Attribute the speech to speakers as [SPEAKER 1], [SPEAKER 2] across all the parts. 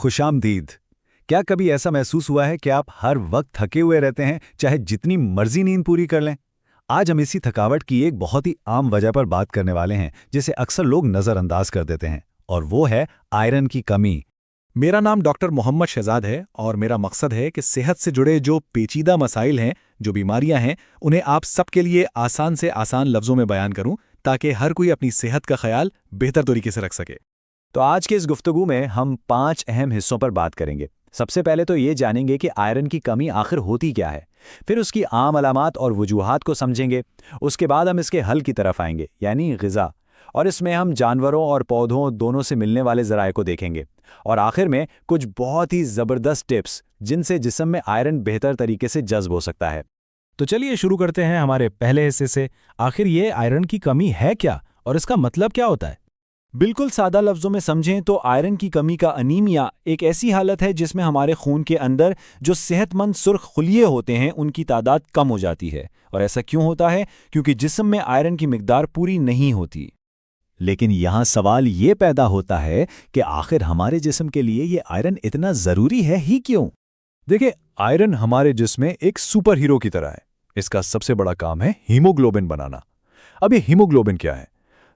[SPEAKER 1] खुशामदीद। क्या कभी ऐसा महसूस हुआ है कि आप हर वक्त थके हुए रहते हैं, चाहे जितनी मर्जी नींद पूरी कर लें? आज हम इसी थकावट की एक बहुत ही आम वजह पर बात करने वाले हैं, जिसे अक्सर लोग नज़रअंदाज कर देते हैं, और वो है आयरन की कमी।
[SPEAKER 2] मेरा नाम डॉक्टर मोहम्मद शहजाद है और मेरा मकसद है कि सेहत से जुड़े जो पेचीदा मसाइल हैं, जो बीमारियां हैं, उन्हें आप सबके लिए आसान से आसान लफ्ज़ों में बयान करूं ताकि हर कोई अपनी सेहत का ख्याल बेहतर तरीके से रख सके।
[SPEAKER 1] तो आज के इस गुफ्तगू में हम 5 अहम हिस्सों पर बात करेंगे। सबसे पहले तो ये जानेंगे कि आयरन की कमी आखिर होती क्या है, फिर उसकी आम अलामात और वजूहात को समझेंगे। उसके बाद हम इसके हल की तरफ आएंगे, यानी ग़िज़ा, और इसमें हम जानवरों और पौधों दोनों से मिलने वाले ज़राए को देखेंगे। और आखिर में कुछ बहुत ही ज़बरदस्त टिप्स जिनसे जिस्म में आयरन बेहतर तरीके से जज्ब हो सकता है।
[SPEAKER 2] तो चलिए शुरू करते हैं हमारे पहले हिस्से से। आखिर ये आयरन की कमी है क्या और इसका मतलब क्या होता है?
[SPEAKER 3] बिल्कुल सादा लफ्ज़ों में समझें तो आयरन की कमी का अनीमिया एक ऐसी हालत है जिसमें हमारे खून के अंदर जो सेहतमंद सुर्ख खुलिये होते हैं उनकी तादाद कम हो जाती है। और ऐसा क्यों होता है? क्योंकि जिस्म में आयरन की मिकदार पूरी नहीं होती।
[SPEAKER 1] लेकिन यहाँ सवाल ये पैदा होता है कि आखिर हमारे जिस्म के लिए ये आयरन इतना ज़रूरी है ही क्यों?
[SPEAKER 3] देखिए, आयरन हमारे जिस्म में एक सुपर हीरो की तरह है। इसका सबसे बड़ा काम है हीमोग्लोबिन बनाना। अब ये हीमोग्लोबिन क्या है?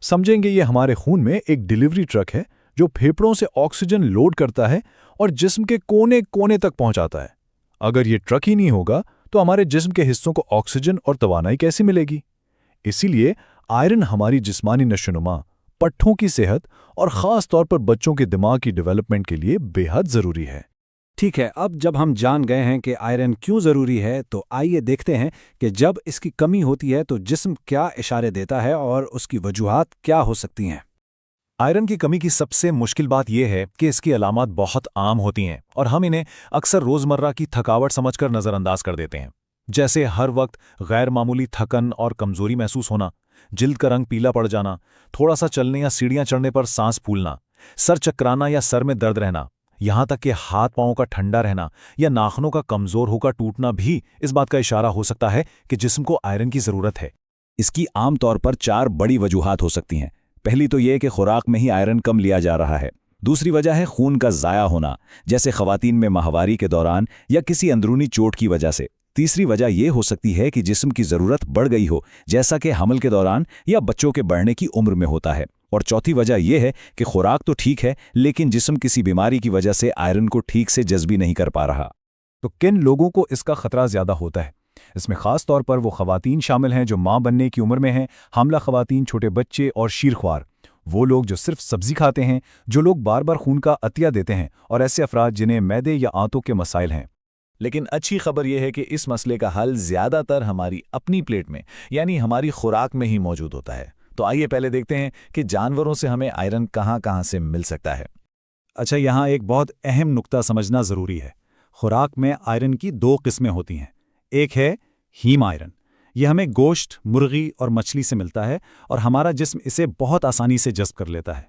[SPEAKER 3] समझेंगे, ये हमारे खून में एक डिलीवरी ट्रक है जो फेफड़ों से ऑक्सीजन लोड करता है और जिस्म के कोने कोने तक पहुंचाता है। अगर ये ट्रक ही नहीं होगा तो हमारे जिस्म के हिस्सों को ऑक्सीजन और तवानाई कैसे मिलेगी? इसीलिए आयरन हमारी जिस्मानी नशोनुमा, पट्ठों की सेहत और ख़ास तौर पर बच्चों के दिमाग की डेवलपमेंट के लिए बेहद ज़रूरी है।
[SPEAKER 2] ठीक है, अब जब हम जान गए हैं कि आयरन क्यों ज़रूरी है, तो आइए देखते हैं कि जब इसकी कमी होती है तो जिस्म क्या इशारे देता है और उसकी वजूहात क्या हो सकती हैं।
[SPEAKER 3] आयरन की कमी की सबसे मुश्किल बात यह है कि इसकी अलामात बहुत आम होती हैं और हम इन्हें अक्सर रोज़मर्रा की थकावट समझकर नज़रअंदाज कर देते हैं। जैसे हर वक्त गैर मामूली थकन और कमज़ोरी महसूस होना, जिल्द का रंग पीला पड़ जाना, थोड़ा सा चलने या सीढ़ियाँ चढ़ने पर सांस फूलना, सर चकराना या सर में दर्द रहना, यहाँ तक कि हाथ पांवों का ठंडा रहना या नाखूनों का कमज़ोर होकर टूटना भी इस बात का इशारा हो सकता है कि जिस्म को आयरन की ज़रूरत है।
[SPEAKER 1] इसकी आम तौर पर 4 बड़ी वजूहात हो सकती हैं। पहली तो ये कि खुराक में ही आयरन कम लिया जा रहा है। दूसरी वजह है खून का ज़ाया होना, जैसे ख़वातीन में माहवारी के दौरान या किसी अंदरूनी चोट की वजह से। तीसरी वजह यह हो सकती है कि जिस्म की ज़रूरत बढ़ गई हो, जैसा कि हमल के दौरान या बच्चों के बढ़ने की उम्र में होता है। और चौथी वजह यह है कि खुराक तो ठीक है, लेकिन जिस्म किसी बीमारी की वजह से आयरन को ठीक से जज़्बी नहीं कर पा रहा।
[SPEAKER 3] तो किन लोगों को इसका खतरा ज़्यादा होता है? इसमें ख़ास तौर पर वो ख़वातीन शामिल हैं जो माँ बनने की उम्र में हैं, हामला ख़वातीन, छोटे बच्चे और शीरख्वार। वो लोग जो सिर्फ सब्ज़ी खाते हैं, जो लोग बार बार खून का अतिया देते हैं, और ऐसे अफराद जिन्हें मैदे या आंतों के मसाइल हैं।
[SPEAKER 4] लेकिन अच्छी खबर यह है कि इस मसले का हल ज़्यादातर हमारी अपनी प्लेट में, यानी हमारी खुराक में ही मौजूद होता है। तो आइए पहले देखते हैं कि जानवरों से हमें आयरन कहाँ-कहाँ से मिल सकता है।
[SPEAKER 3] अच्छा, यहाँ एक बहुत अहम नुक्ता समझना ज़रूरी है। खुराक में आयरन की 2 किस्में होती हैं। एक है हीम आयरन। यह हमें गोश्त, मुर्गी और मछली से मिलता है और हमारा जिस्म इसे बहुत आसानी से जज़्ब कर लेता है।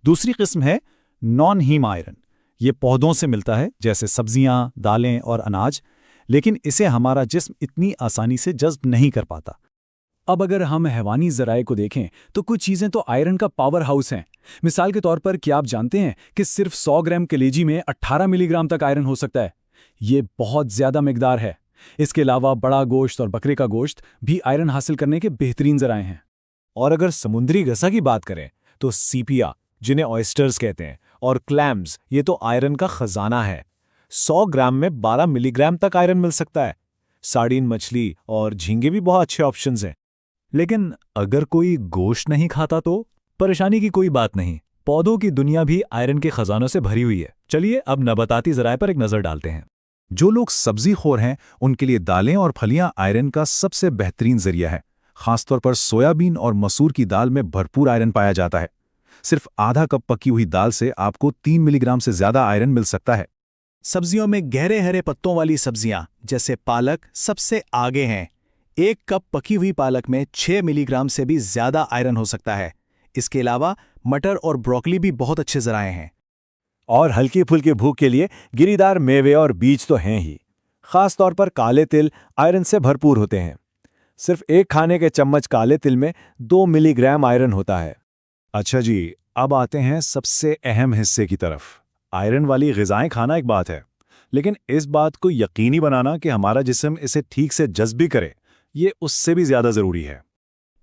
[SPEAKER 3] दूसरी किस्म है नॉन हीम आयरन। ये पौधों से मिलता है, जैसे सब्जियां, दालें और अनाज, लेकिन इसे हमारा जिस्म इतनी आसानी से जज़्ब नहीं कर पाता। अब अगर हम हैवानी ज़राए को देखें तो कुछ चीज़ें तो आयरन का पावर हाउस हैं। मिसाल के तौर पर, क्या आप जानते हैं कि सिर्फ 100 ग्राम कलेजी में 18 मिलीग्राम तक आयरन हो सकता है? ये बहुत ज़्यादा मिकदार है। इसके अलावा बड़ा गोश्त और बकरे का गोश्त भी आयरन हासिल करने के बेहतरीन ज़राए हैं। और अगर समुद्री गज़ा की बात करें तो सीपिया, जिन्हें ऑयस्टर्स कहते हैं, और क्लैम्स, ये तो आयरन का खजाना है। 100 ग्राम में 12 मिलीग्राम तक आयरन मिल सकता है। सार्डिन मछली और झींगे भी बहुत अच्छे ऑप्शंस हैं। लेकिन अगर कोई गोश्त नहीं खाता तो परेशानी की कोई बात नहीं। पौधों की दुनिया भी आयरन के खजानों से भरी हुई है। चलिए अब नबाताती ज़राए पर एक नज़र डालते हैं। जो लोग सब्जी खोर हैं, उनके लिए दालें और फलियां आयरन का सबसे बेहतरीन जरिया है। खासतौर पर सोयाबीन और मसूर की दाल में भरपूर आयरन पाया जाता है। सिर्फ आधा कप पकी हुई दाल से आपको 3 मिलीग्राम से ज़्यादा आयरन मिल सकता है।
[SPEAKER 4] सब्जियों में गहरे हरे पत्तों वाली सब्जियां जैसे पालक सबसे आगे हैं। 1 कप पकी हुई पालक में 6 मिलीग्राम से भी ज़्यादा आयरन हो सकता है। इसके अलावा मटर और ब्रोकली भी बहुत अच्छे ज़राए हैं।
[SPEAKER 3] और हल्की फुल्की भूख के लिए गिरीदार मेवे और बीज तो हैं ही। खास तौर पर काले तिल आयरन से भरपूर होते हैं। सिर्फ 1 खाने के चम्मच काले तिल में 2 मिलीग्राम आयरन होता है। अच्छा जी, अब आते हैं सबसे अहम हिस्से की तरफ, आयरन वाली ग़िज़ाएं खाना एक बात है, लेकिन इस बात को यकीनी बनाना कि हमारा जिस्म इसे ठीक से जज़्ब भी करे, ये उससे भी ज़्यादा ज़रूरी है।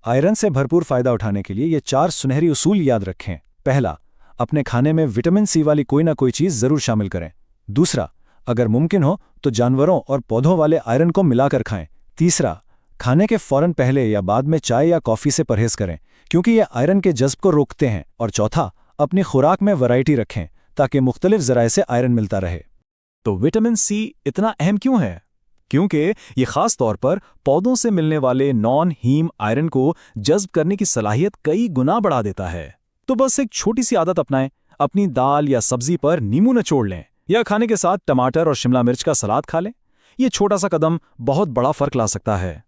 [SPEAKER 2] आयरन से भरपूर फायदा उठाने के लिए ये 4 सुनहरी उसूल याद रखें। पहला, अपने खाने में विटामिन सी वाली कोई ना कोई चीज़ ज़रूर शामिल करें। दूसरा, अगर मुमकिन हो तो जानवरों और पौधों वाले आयरन को मिलाकर खाएं। तीसरा, खाने के फौरन पहले या बाद में चाय या कॉफ़ी से परहेज़ करें, क्योंकि ये आयरन के जज़्ब को रोकते हैं। और चौथा, अपनी खुराक में वैरायटी रखें ताकि मुख्तलिफ ज़राए से आयरन मिलता रहे।
[SPEAKER 5] तो विटामिन सी इतना अहम क्यों है? क्योंकि ये खास तौर पर पौधों से मिलने वाले नॉन हीम आयरन को जज़्ब करने की सलाहियत कई गुना बढ़ा देता है। तो बस एक छोटी सी आदत अपनाएं, अपनी दाल या सब्जी पर नींबू निचोड़ लें या खाने के साथ टमाटर और शिमला मिर्च का सलाद खा लें। ये छोटा सा कदम बहुत बड़ा फर्क ला सकता है।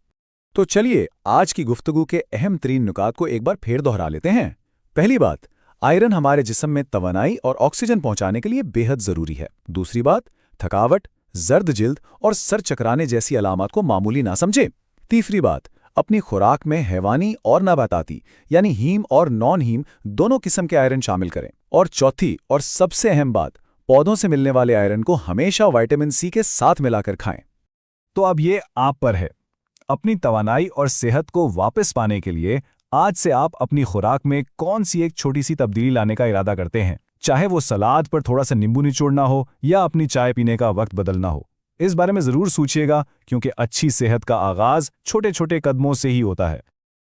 [SPEAKER 2] तो चलिए आज की गुफ्तगू के अहम तरीन नुकात को एक बार फिर दोहरा लेते हैं। पहली बात, आयरन हमारे जिस्म में तवानाई और ऑक्सीजन पहुंचाने के लिए बेहद ज़रूरी है। दूसरी बात, थकावट, जर्द जिल्द और सर चकराने जैसी अलामत को मामूली ना समझें। तीसरी बात, अपनी खुराक में हैवानी और नाबाताती यानी हीम और नॉन हीम दोनों किस्म के आयरन शामिल करें। और चौथी और सबसे अहम बात, पौधों से मिलने वाले आयरन को हमेशा विटामिन सी के साथ मिलाकर खाएं।
[SPEAKER 5] तो अब ये आप पर है। अपनी तवानाई और सेहत को वापस पाने के लिए आज से आप अपनी खुराक में कौन सी एक छोटी सी तब्दीली लाने का इरादा करते हैं, चाहे वो सलाद पर थोड़ा सा नींबू निचोड़ना हो या अपनी चाय पीने का वक्त बदलना हो। इस बारे में ज़रूर सोचिएगा, क्योंकि अच्छी सेहत का आगाज़ छोटे छोटे कदमों से ही होता है।